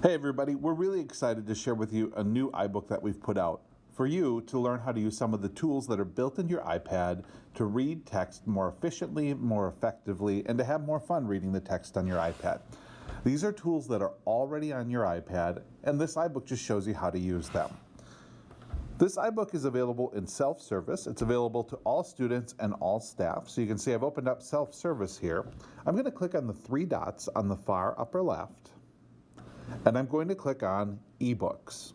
Hey everybody, we're really excited to share with you a new iBook that we've put out for you to learn how to use some of the tools that are built into your iPad to read text more efficiently, more effectively, and to have more fun reading the text on your iPad. These are tools that are already on your iPad, and this iBook just shows you how to use them. This iBook is available in self-service. It's available to all students and all staff. So you can see I've opened up self-service here. I'm going to click on the three dots on the far upper left. And I'm going to click on eBooks.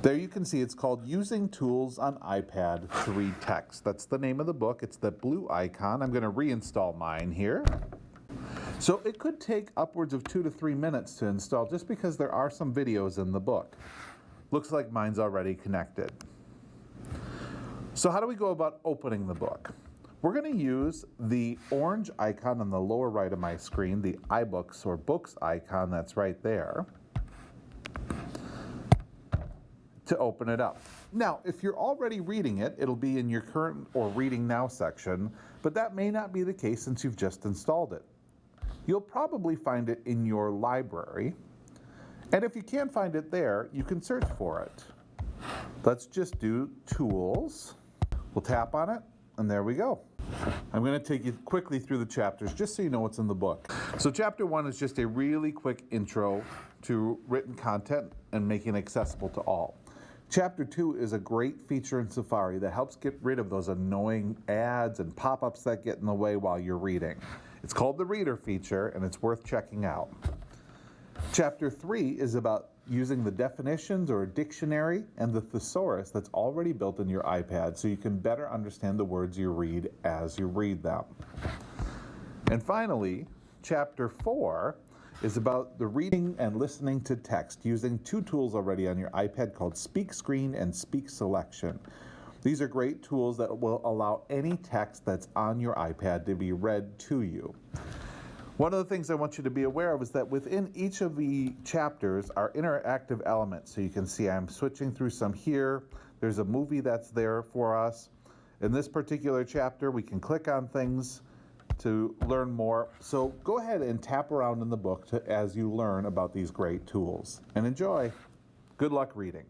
There you can see it's called Using Tools on iPad to Read Text. That's the name of the book. It's the blue icon. I'm going to reinstall mine here. So it could take upwards of 2 to 3 minutes to install just because there are some videos in the book. Looks like mine's already connected. So how do we go about opening the book? We're going to use the orange icon on the lower right of my screen, the iBooks or books icon that's right there, to open it up. Now, if you're already reading it, it'll be in your current or reading now section, but that may not be the case since you've just installed it. You'll probably find it in your library, and if you can't find it there, you can search for it. Let's just do Tools. We'll tap on it, and there we go. I'm going to take you quickly through the chapters just so you know what's in the book. So chapter 1 is just a really quick intro to written content and making it accessible to all. Chapter 2 is a great feature in Safari that helps get rid of those annoying ads and pop-ups that get in the way while you're reading. It's called the Reader feature, and it's worth checking out. Chapter 3 is about using the definitions or a dictionary and the Thesaurus that's already built in your iPad so you can better understand the words you read as you read them. And finally, Chapter 4 is about the reading and listening to text using two tools already on your iPad called Speak Screen and Speak Selection. These are great tools that will allow any text that's on your iPad to be read to you. One of the things I want you to be aware of is that within each of the chapters are interactive elements. So you can see I'm switching through some here. There's a movie that's there for us. In this particular chapter, we can click on things to learn more. So go ahead and tap around in the book as you learn about these great tools. And enjoy. Good luck reading.